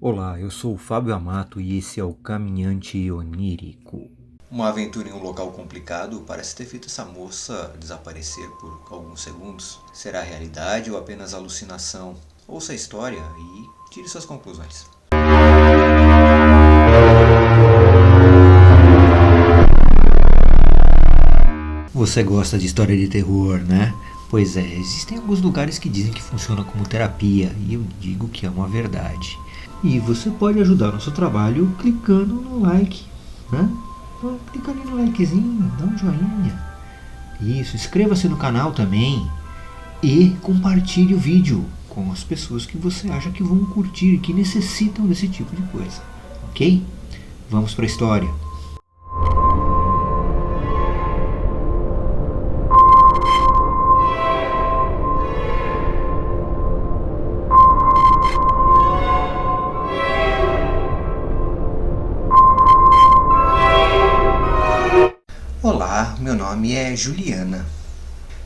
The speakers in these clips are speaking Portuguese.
Olá, eu sou o Fábio Amato e esse é o Caminhante Onírico. Uma aventura em um local complicado parece ter feito essa moça desaparecer por alguns segundos. Será realidade ou apenas alucinação? Ouça a história e tire suas conclusões. Você gosta de história de terror, né? Pois é, existem alguns lugares que dizem que funciona como terapia e eu digo que é uma verdade. E você pode ajudar o nosso trabalho clicando no like, né? Clica ali no likezinho, dá um joinha. Isso, inscreva-se no canal também e compartilhe o vídeo com as pessoas que você acha que vão curtir e que necessitam desse tipo de coisa, ok? Vamos para a história. Olá, meu nome é Juliana.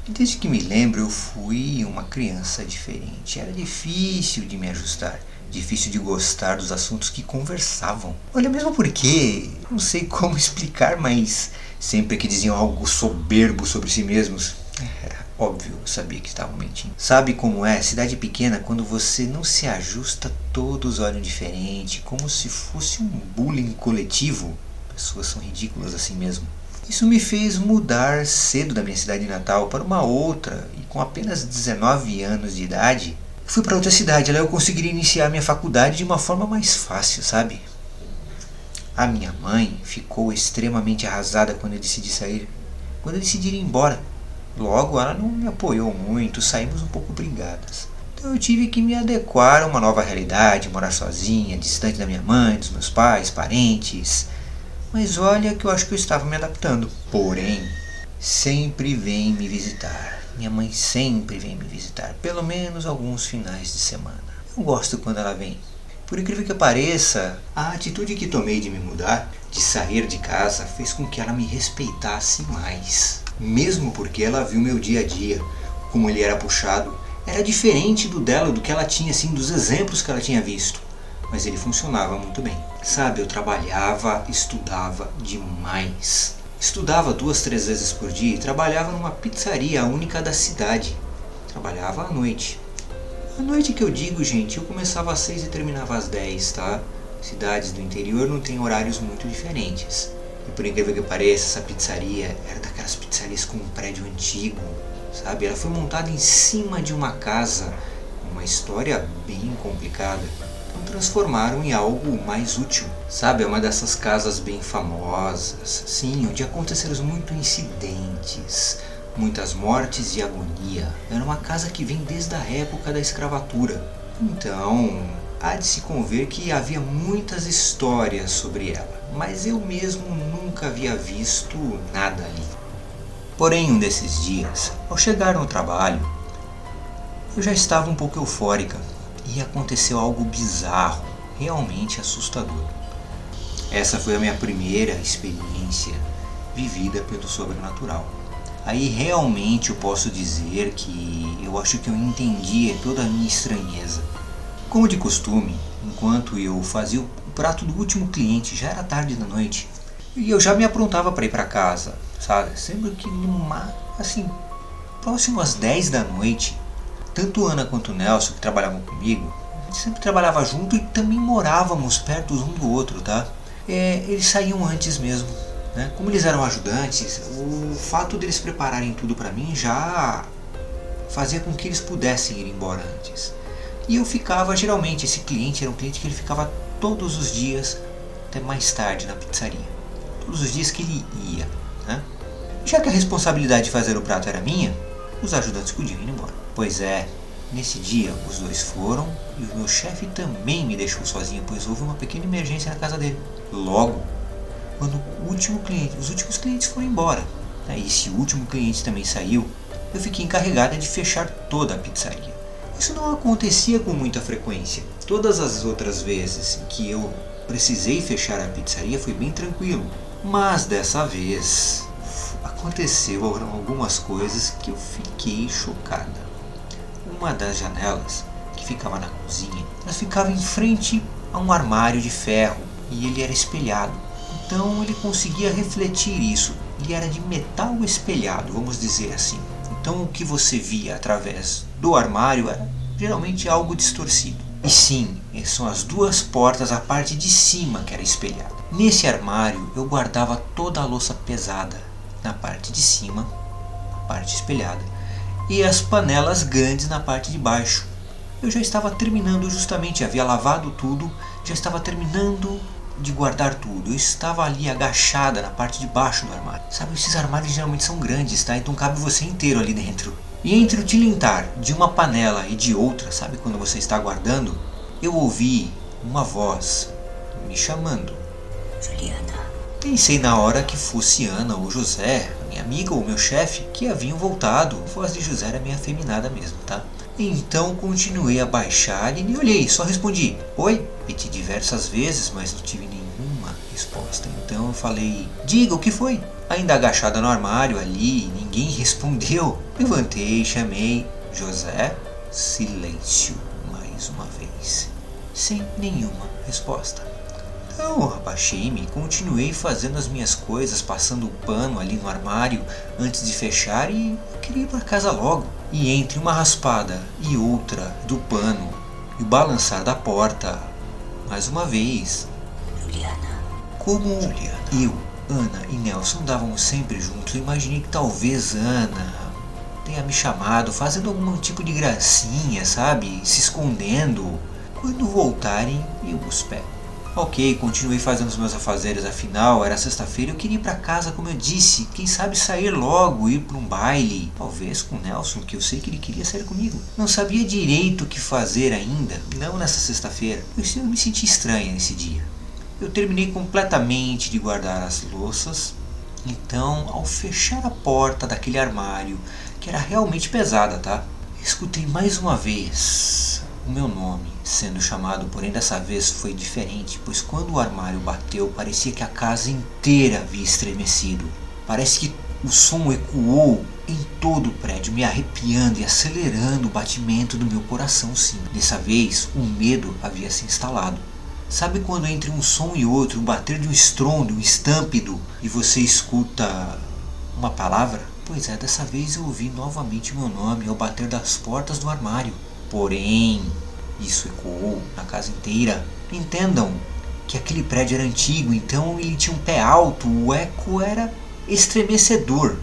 Desde que me lembro, eu fui uma criança diferente. Era difícil de me ajustar, difícil de gostar dos assuntos que conversavam. Olha, mesmo porque, não sei como explicar, mas sempre que diziam algo soberbo sobre si mesmos, era óbvio, eu sabia que estavam mentindo. Sabe como é? Cidade pequena, quando você não se ajusta, todos olham diferente, como se fosse um bullying coletivo. Pessoas são ridículas assim mesmo. Isso me fez mudar cedo da minha cidade natal para uma outra, e com apenas 19 anos de idade, fui para outra cidade. Lá eu conseguiria iniciar minha faculdade de uma forma mais fácil, sabe? A minha mãe ficou extremamente arrasada quando eu decidi sair, quando eu decidi ir embora. Logo, ela não me apoiou muito, saímos um pouco brigadas. Então eu tive que me adequar a uma nova realidade, morar sozinha, distante da minha mãe, dos meus pais, parentes. Mas olha que eu acho que eu estava me adaptando. Porém, sempre vem me visitar. Minha mãe sempre vem me visitar, pelo menos alguns finais de semana. Eu gosto quando ela vem. Por incrível que pareça, a atitude que tomei de me mudar, de sair de casa, fez com que ela me respeitasse mais. Mesmo porque ela viu meu dia a dia, como ele era puxado, era diferente do dela, do que ela tinha, assim, dos exemplos que ela tinha visto. Mas ele funcionava muito bem. Sabe, eu trabalhava, estudava demais. Estudava 2, 3 vezes por dia e trabalhava numa pizzaria, a única da cidade. Trabalhava à noite. À noite que eu digo, gente, eu começava às 6 e terminava às 10, tá? Cidades do interior não têm horários muito diferentes. E por incrível que pareça, essa pizzaria era daquelas pizzarias com um prédio antigo, sabe? Ela foi montada em cima de uma casa, uma história bem complicada. Transformaram em algo mais útil. Sabe, é uma dessas casas bem famosas, sim, onde aconteceram muitos incidentes, muitas mortes e agonia. Era uma casa que vem desde a época da escravatura. Então, há de se conver que havia muitas histórias sobre ela, mas eu mesmo nunca havia visto nada ali. Porém, um desses dias, ao chegar no trabalho, eu já estava um pouco eufórica. E aconteceu algo bizarro, realmente assustador. Essa foi a minha primeira experiência vivida pelo sobrenatural. Aí realmente eu posso dizer que eu acho que eu entendi toda a minha estranheza. Como de costume, enquanto eu fazia o prato do último cliente, já era tarde da noite, e eu já me aprontava para ir para casa, sabe? Sempre que próximo às 10 da noite, tanto Ana quanto o Nelson, que trabalhavam comigo, a gente sempre trabalhava junto e também morávamos perto um do outro, tá? Eles saíam antes mesmo, né? Como eles eram ajudantes, o fato deles prepararem tudo para mim já fazia com que eles pudessem ir embora antes. E eu ficava, geralmente, esse cliente era um cliente que ele ficava todos os dias até mais tarde na pizzaria. Todos os dias que ele ia, né? Já que a responsabilidade de fazer o prato era minha, os ajudantes podiam ir embora. Pois é, nesse dia os dois foram e o meu chefe também me deixou sozinho, pois houve uma pequena emergência na casa dele. Logo, quando os últimos clientes foram embora, né, e esse último cliente também saiu, eu fiquei encarregada de fechar toda a pizzaria. Isso não acontecia com muita frequência. Todas as outras vezes que eu precisei fechar a pizzaria foi bem tranquilo. Mas dessa vez aconteceu algumas coisas que eu fiquei chocada. Uma das janelas, que ficava na cozinha, ela ficava em frente a um armário de ferro e ele era espelhado. Então ele conseguia refletir isso. Ele era de metal espelhado, vamos dizer assim. Então o que você via através do armário era geralmente algo distorcido. E sim, são as duas portas, a parte de cima que era espelhada. Nesse armário eu guardava toda a louça pesada na parte de cima, a parte espelhada, e as panelas grandes na parte de baixo. Eu já estava terminando justamente, havia lavado tudo, já estava terminando de guardar tudo. Eu estava ali agachada na parte de baixo do armário. Sabe, esses armários geralmente são grandes, tá? Então cabe você inteiro ali dentro. E entre o tilintar de uma panela e de outra, sabe quando você está guardando, eu ouvi uma voz me chamando. Juliana. Pensei na hora que fosse Ana ou José, a minha amiga ou meu chefe, que haviam voltado. A voz de José era meio afeminada mesmo, tá? Então continuei a baixar e nem olhei, só respondi oi. Pedi diversas vezes, mas não tive nenhuma resposta. Então eu falei, diga, o que foi? Ainda agachada no armário ali, ninguém respondeu. Levantei, chamei José. Silêncio mais uma vez, sem nenhuma resposta. Então abaixei-me e continuei fazendo as minhas coisas, passando o pano ali no armário antes de fechar, e queria ir para casa logo. E entre uma raspada e outra do pano e o balançar da porta, mais uma vez, Juliana. como eu, Ana e Nelson dávamos sempre juntos, eu imaginei que talvez Ana tenha me chamado, fazendo algum tipo de gracinha, sabe? Se escondendo. Quando voltarem, eu os pego. Ok, continuei fazendo os meus afazeres, afinal era sexta-feira, eu queria ir para casa, como eu disse, quem sabe sair logo, ir para um baile, talvez com o Nelson, que eu sei que ele queria sair comigo. Não sabia direito o que fazer ainda, não nessa sexta-feira, eu me senti estranha nesse dia. Eu terminei completamente de guardar as louças, então ao fechar a porta daquele armário, que era realmente pesada, tá? Escutei mais uma vez o meu nome sendo chamado, porém dessa vez foi diferente, pois quando o armário bateu, parecia que a casa inteira havia estremecido. Parece que o som ecoou em todo o prédio, me arrepiando e acelerando o batimento do meu coração, sim. Dessa vez, o medo havia se instalado. Sabe quando entre um som e outro, o bater de um estrondo, um estampido, e você escuta uma palavra? Pois é, dessa vez eu ouvi novamente o meu nome ao bater das portas do armário. Porém, isso ecoou na casa inteira. Entendam que aquele prédio era antigo, então ele tinha um pé alto, o eco era estremecedor.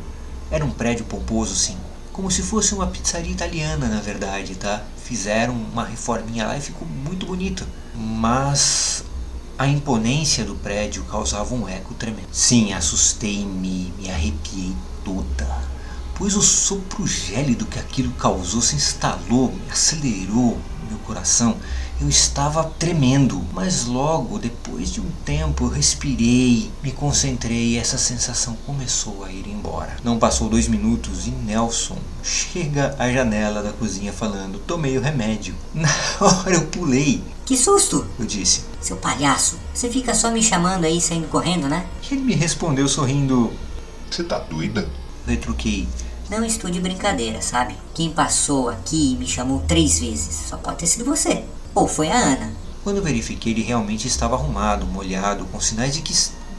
Era um prédio pomposo, sim, como se fosse uma pizzaria italiana, na verdade, tá? Fizeram uma reforminha lá e ficou muito bonito, mas a imponência do prédio causava um eco tremendo. Sim, assustei-me, me arrepiei toda, pois o sopro gélido que aquilo causou se instalou, me acelerou meu coração. Eu estava tremendo, mas logo, depois de um tempo, eu respirei, me concentrei e essa sensação começou a ir embora. Não passou 2 minutos e Nelson chega à janela da cozinha falando, tomei o remédio. Na hora eu pulei. Que susto! Eu disse. Seu palhaço, você fica só me chamando aí, saindo correndo, né? Ele me respondeu sorrindo. Você tá doida? Retruquei. Não estou de brincadeira, sabe? Quem passou aqui e me chamou 3 vezes, só pode ter sido você. Ou foi a Ana. Quando verifiquei, ele realmente estava arrumado, molhado, com sinais de que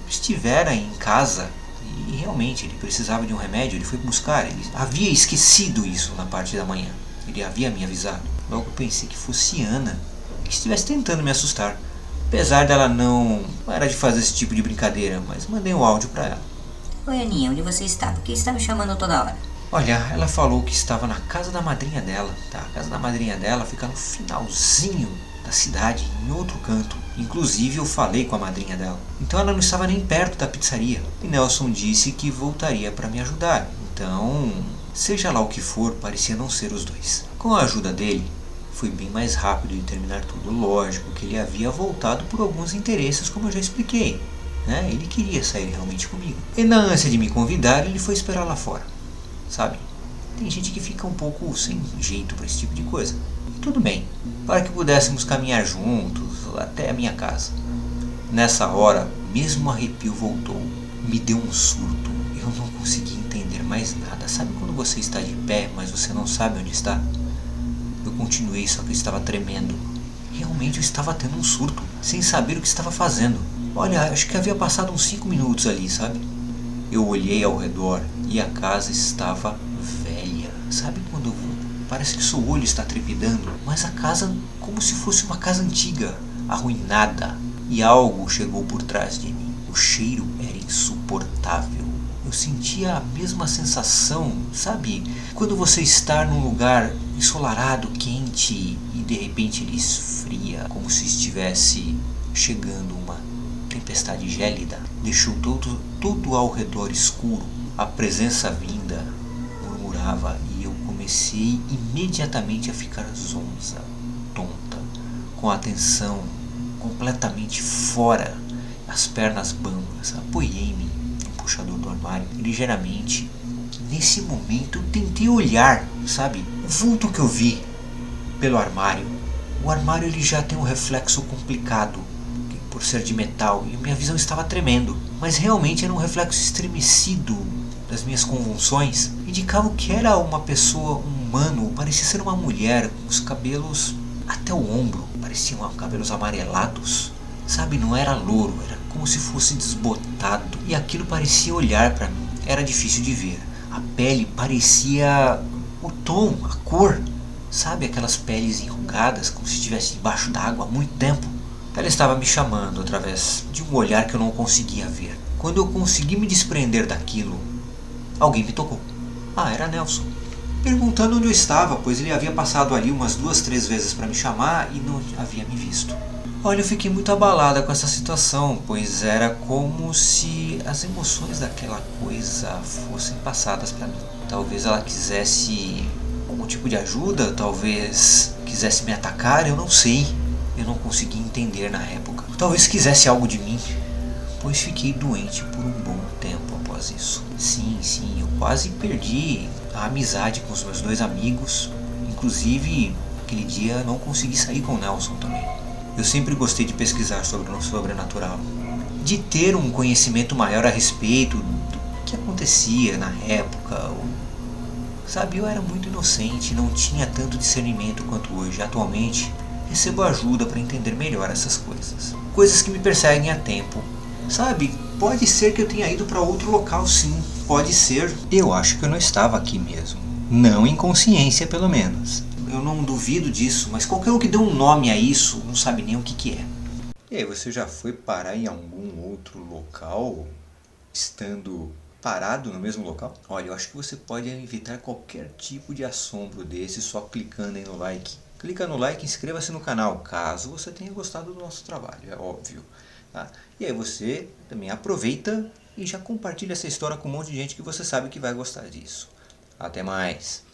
estivera em casa. E realmente ele precisava de um remédio, ele foi buscar. Ele havia esquecido isso na parte da manhã. Ele havia me avisado. Logo pensei que fosse Ana, que estivesse tentando me assustar. Apesar dela não era de fazer esse tipo de brincadeira, mas mandei um áudio para ela. Oi, Aninha, onde você está? Porque está me chamando toda hora. Olha, ela falou que estava na casa da madrinha dela, tá? A casa da madrinha dela fica no finalzinho da cidade, em outro canto. Inclusive eu falei com a madrinha dela. Então ela não estava nem perto da pizzaria. E Nelson disse que voltaria para me ajudar. Então, seja lá o que for, parecia não ser os dois. Com a ajuda dele, foi bem mais rápido de terminar tudo. Lógico que ele havia voltado por alguns interesses, como eu já expliquei, né? Ele queria sair realmente comigo. E na ânsia de me convidar, ele foi esperar lá fora. Sabe? Tem gente que fica um pouco sem jeito para esse tipo de coisa. E tudo bem, para que pudéssemos caminhar juntos até a minha casa. Nessa hora, mesmo o arrepio voltou. Me deu um surto. Eu não consegui entender mais nada. Sabe quando você está de pé, mas você não sabe onde está? Eu continuei, só que eu estava tremendo. Realmente eu estava tendo um surto, sem saber o que estava fazendo. Olha, acho que havia passado uns 5 minutos ali, sabe? Eu olhei ao redor e a casa estava velha. Sabe quando parece que seu olho está trepidando? Mas a casa como se fosse uma casa antiga, arruinada. E algo chegou por trás de mim. O cheiro era insuportável. Eu sentia a mesma sensação, sabe? Quando você está num lugar ensolarado, quente e de repente ele esfria, como se estivesse chegando uma tempestade gélida. Deixou todo ao redor escuro. A presença vinda murmurava e eu comecei imediatamente a ficar zonza, tonta, com a atenção completamente fora, as pernas bambas. Apoiei-me no puxador do armário ligeiramente. Nesse momento eu tentei olhar, sabe, o vulto que eu vi pelo armário. O armário ele já tem um reflexo complicado por ser de metal e minha visão estava tremendo, mas realmente era um reflexo estremecido das minhas convulsões. Indicava que era uma pessoa, um humano, parecia ser uma mulher com os cabelos até o ombro, pareciam cabelos amarelados, sabe, não era louro, era como se fosse desbotado e aquilo parecia olhar para mim. Era difícil de ver. A pele parecia o tom, a cor, sabe, aquelas peles enrugadas como se estivesse debaixo d'água há muito tempo. Ela estava me chamando através de um olhar que eu não conseguia ver. Quando eu consegui me desprender daquilo, alguém me tocou. Era Nelson. Perguntando onde eu estava, pois ele havia passado ali umas 2, 3 vezes para me chamar e não havia me visto. Olha, eu fiquei muito abalada com essa situação, pois era como se as emoções daquela coisa fossem passadas para mim. Talvez ela quisesse algum tipo de ajuda, talvez quisesse me atacar, eu não sei. Eu não consegui entender na época. Talvez quisesse algo de mim, pois fiquei doente por um bom tempo após isso. Sim, eu quase perdi a amizade com os meus 2 amigos. Inclusive, aquele dia não consegui sair com o Nelson também. Eu sempre gostei de pesquisar sobre o sobrenatural, de ter um conhecimento maior a respeito do que acontecia na época. Sabe, eu era muito inocente, não tinha tanto discernimento quanto hoje. Atualmente, recebo ajuda para entender melhor essas coisas. Coisas que me perseguem há tempo. Sabe, pode ser que eu tenha ido para outro local, sim. Pode ser. Eu acho que eu não estava aqui mesmo. Não em consciência, pelo menos. Eu não duvido disso, mas qualquer um que dê um nome a isso não sabe nem o que é. E aí, você já foi parar em algum outro local, estando parado no mesmo local? Olha, eu acho que você pode evitar qualquer tipo de assombro desse só clicando aí no like. Clica no like e inscreva-se no canal, caso você tenha gostado do nosso trabalho, é óbvio. Tá? E aí você também aproveita e já compartilha essa história com um monte de gente que você sabe que vai gostar disso. Até mais!